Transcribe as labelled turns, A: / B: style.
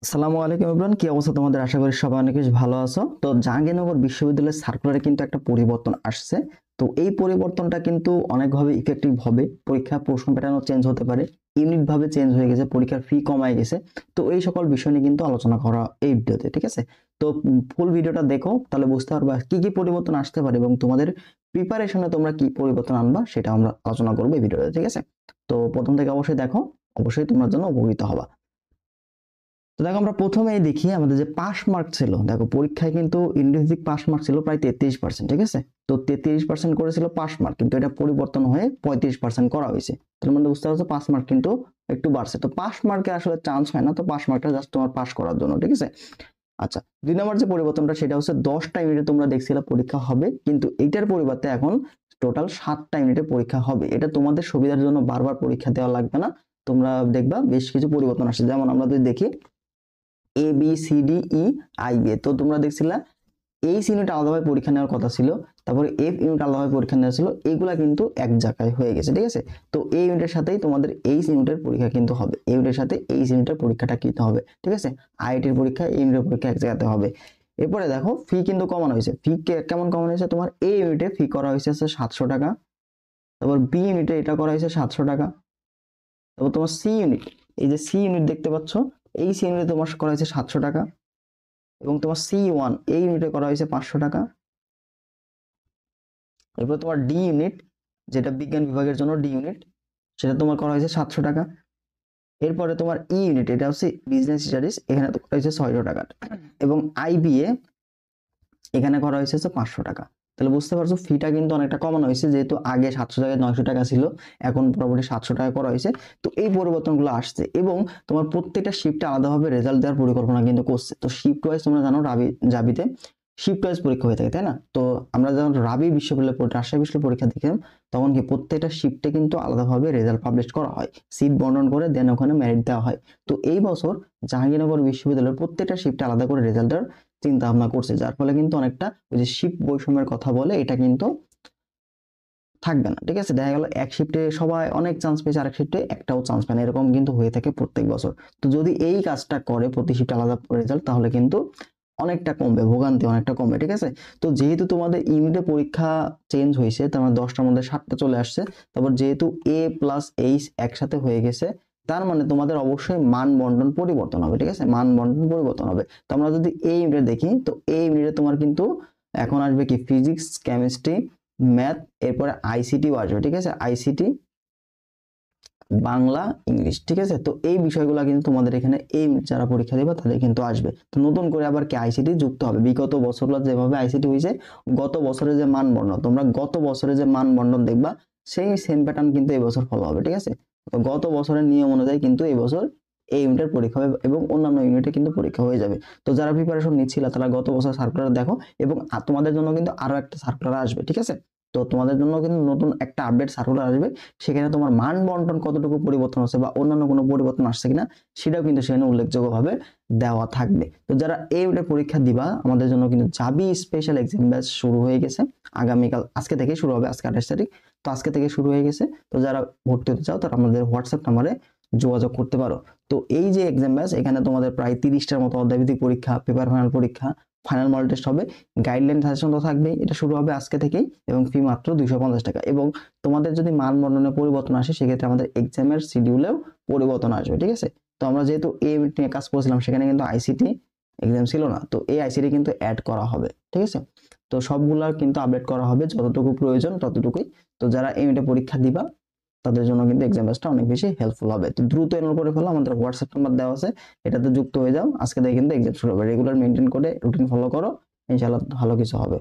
A: আসসালামু আলাইকুম এভরিওয়ান, কি অবস্থা তোমাদের? আশা করি সবাই অনেক বেশ ভালো আছো। তো জাহাঙ্গীরনগর বিশ্ববিদ্যালয়ের সার্কুলারে কিন্তু একটা পরিবর্তন আসছে। তো এই পরিবর্তনটা কিন্তু অনেকভাবে ইফেক্টিভ হবে। পরীক্ষার প্রশ্ন প্যাটার্নও চেঞ্জ হতে পারে, ইউনিট ভাবে চেঞ্জ হয়ে গেছে, পরীক্ষার ফি কমায় গেছে। তো এই সকল বিষয় নিয়ে কিন্তু আলোচনা করা এই ভিডিওতে, ঠিক আছে? তো ফুল ভিডিওটা দেখো, তাহলে বুঝতে পারবা কি কি পরিবর্তন আসতে পারে এবং তোমাদের প্রিপারেশনে তোমরা কি পরিবর্তন আনবা সেটা আমরা আলোচনা করবো এই ভিডিওতে, ঠিক আছে? তো প্রথম থেকে অবশ্যই দেখো, অবশ্যই তোমার জন্য উপকৃত হবা। তো দেখো, আমরা প্রথমেই দেখি আমাদের যে পাস মার্ক ছিল। দেখো, পরীক্ষায় কিন্তু ইংরেজি পাস মার্ক ছিল প্রায় 33%, ঠিক আছে? তো 33% করেছিল পাস মার্ক, কিন্তু এটা পরিবর্তন হয়ে 35% করা হয়েছে। তার মানে বুঝতে পারছো পাস মার্ক কিন্তু একটু বাড়ছে। তো পাস মার্কে আসলে চান্স হয় না, তো পাস মার্কটা জাস্ট তোমার পাস করার জন্য, ঠিক আছে? আচ্ছা, 2 নম্বর যে পরিবর্তনটা সেটা হচ্ছে 10টা ইউনিটে তোমরা দেখছিলে পরীক্ষা হবে, কিন্তু এইটার পরিবর্তে এখন টোটাল 7টা ইউনিটে পরীক্ষা হবে। এটা তোমাদের সুবিধার জন্য বারবার পরীক্ষা দেওয়া লাগবে না। তোমরা দেখবা বেশ কিছু পরিবর্তন আসছে। যেমন আমরা যদি দেখি A B C D E I B, তো তোমরা দেখছিলা এইচ ইউনিট আলাদাভাবে পরীক্ষা নেওয়ার কথা ছিল, তারপরে এফ ইউনিট আলাদাভাবে পরীক্ষা নেওয়া ছিল, এগুলা কিন্তু এক জায়গায় হয়ে গেছে, ঠিক আছে? তো এই ইউনিটের সাথেই তোমাদের এইচ ইউনিটের পরীক্ষা কিন্তু হবে, এই ইউনিটের সাথে এইচ ইউনিটের পরীক্ষাটা কিন্তু হবে, ঠিক আছে? আইআইটির পরীক্ষা এই ইউনিটের পরীক্ষা এক জায়গাতে হবে। এরপরে দেখো, ফি কিন্তু কমানো হয়েছে। ফি কেমন কমানো হয়েছে? তোমার এ ইউনিটে ফি করা হয়েছে 700 টাকা, তারপর বি ইউনিটে এটা করা হয়েছে 700 টাকা, তারপর তোমার সি ইউনিট, এই যে সি ইউনিট দেখতে পাচ্ছ, এই সি ইউনিটে তোমার করা হয়েছে 700 টাকা, এবং তোমার C1 এই ইউনিটে করা হয়েছে 500 টাকা। এরপর তোমার ডি ইউনিট, যেটা বিজ্ঞান বিভাগের জন্য ডি ইউনিট, সেটা তোমার করা হয়েছে 700 টাকা। এরপরে তোমার ই ইউনিট, এটা হচ্ছে বিজনেস স্টাডিজ, এখানে তো করা হয়েছে 600 টাকা। এবং আইবিএ এখানে করা হয়েছে 500 টাকা। তাহলে বুঝতে পারছো ফিটা কিন্তু অনেকটা কমানো হয়েছে, যেহেতু আগে 700 জায়গায় 900 টাকা ছিল, এখন পরবর্তী 700 টাকা করা হয়েছে। তো এই পরিবর্তনগুলো আসছে, এবং তোমার প্রত্যেকটা শিফটে আলাদাভাবে রেজাল্ট দেওয়ার পরিকল্পনা কিন্তু করছে। তো শিফট ওয়াইজ তোমরা জানো জাবিতে শিফট ওয়াইজ পরীক্ষা হয়ে থাকে, তাই না? তো আমরা যখন রাবি বিশ্ববিদ্যালয় রাজশাহী বিশ্ববিদ্যালয় পরীক্ষা দেখলাম, তখন কি প্রত্যেকটা শিফটে কিন্তু আলাদাভাবে রেজাল্ট পাবলিশ করা হয়, সিট বন্টন করে দেন ওখানে মেরিট দেওয়া হয়। তো এই বছর জাহাঙ্গীরনগর বিশ্ববিদ্যালয়ের প্রত্যেকটা শিফটে আলাদা করে রেজাল্ট দেওয়ার চিন্তা ভাবনা করছে, যার ফলে কিন্তু অনেকটা ওই যে শিফট বৈষম্যের কথা বলে, এটা কিন্তু থাকবে না, ঠিক আছে? দেখা গেল এক শিফটে সবাই অনেক চান্স পেয়েছে, আরেক শিফটে একটাও চান্স পায় না, এরকম কিন্তু হয়ে থাকে প্রত্যেক বছর। তো যদি এই কাজটা করে প্রতি শিফটে আলাদা রেজাল্ট, তাহলে কিন্তু অনেকটা কমবে, ভোগান্তি অনেকটা কমবে, ঠিক আছে? তো যেহেতু তোমাদের ইউনিটে পরীক্ষা চেঞ্জ হয়েছে, তার মানে 10টার মধ্যে 7টা চলে আসছে, তারপর যেহেতু এ প্লাস এইচ একসাথে হয়ে গেছে, তার মানে তোমাদের অবশ্যই মান বন্টন পরিবর্তন হবে, ঠিক আছে? মান বন্টন পরিবর্তন হবে। তো আমরা যদি এই ইউনিটে দেখি, তো এই ইউনিটে তোমার কিন্তু এখন আসবে কি ফিজিক্স, কেমিস্ট্রি, ম্যাথ, এরপরে আইসিটিও আসবে, ঠিক আছে? আইসিটি, বাংলা, ইংলিশ, ঠিক আছে? তো এই বিষয়গুলো কিন্তু তোমাদের এখানে এই যারা পরীক্ষা দেবে তাদের কিন্তু আসবে। তো নতুন করে আবার কি আইসিটি যুক্ত হবে। বিগত বছরগুলো যেভাবে আইসিটি হয়েছে, গত বছরে যে মানবন্ধন, তোমরা গত বছরে যে মানবন্ধন দেখবা, সেই সেম প্যাটার্ন কিন্তু এই বছর ফলো হবে, ঠিক আছে? তো গত বছরের নিয়ম অনুযায়ী কিন্তু এই বছর এই ইউনিটের পরীক্ষা হবে, এবং অন্যান্য ইউনিটে কিন্তু পরীক্ষা হয়ে যাবে। তো যারা প্রিপারেশন নিচ্ছিল তারা গত বছর সার্কুলার দেখো, এবং তোমাদের জন্য কিন্তু আরো একটা সার্কুলার আসবে, ঠিক আছে? তো তোমাদের জন্য কিন্তু নতুন একটা আপডেট সার্কুলার আসবে, সেখানে তোমার মান বন্টন কতটুকু পরিবর্তন হচ্ছে বা অন্যান্য কোনো পরিবর্তন আসছে কিনা সেটাও কিন্তু সেখানে উল্লেখযোগ্যভাবে দেওয়া থাকবে। তো যারা এই পরীক্ষা দিবা, আমাদের জন্য কিন্তু জাবি স্পেশাল এক্সাম ব্যাচ শুরু হয়ে গেছে। আগামীকাল, আজকে থেকে শুরু হবে, আজকে 28 তারিখ, তো আজকে থেকে শুরু হয়ে গেছে। তো যারা ভর্তি হতে চাও তারা আমাদের হোয়াটসঅ্যাপ নাম্বারে যোগাযোগ করতে পারো। তো এই যে এক্সাম ব্যাচ, এখানে তোমাদের প্রায় 30টার মতো অধ্যায়ভিত্তিক পরীক্ষা, পেপার ফাইনাল পরীক্ষা, ফাইনাল মডেল টেস্ট হবে, গাইডলাইন সাজেশন তো থাকবেই। এটা শুরু হবে আজকে থেকেই, এবং ফি মাত্র 250 টাকা। এবং তোমাদের যদি মান বর্ণনে পরিবর্তন আসে, সেক্ষেত্রে আমাদের এক্সামের শিডিউলেও পরিবর্তন আসবে, ঠিক আছে? তো আমরা যেহেতু এই ইউনিট নিয়ে কাজ করেছিলাম, সেখানে কিন্তু আইসিটি এক্সাম ছিল না, তো এই আইসিটি কিন্তু অ্যাড করা হবে, ঠিক আছে? তো সবগুলা কিন্তু আপডেট করা হবে, যতটুকু প্রয়োজন ততটুকুই। তো যারা এই ইউনিটে পরীক্ষা দিবা, তাদের জন্য কিন্তু এক্সাম ব্যাচটা অনেক বেশি হেল্পফুল হবে। তো দ্রুত এনরোল করে ফেলো, আমাদের হোয়াটসঅ্যাপ নাম্বার দেওয়া আছে, এটাতে যুক্ত হয়ে যাও। আজকে থেকে কিন্তু এক্সাম শুরু হবে, রেগুলার মেনটেন করে রুটিন ফলো করো, ইনশাআল্লাহ ভালো কিছু হবে।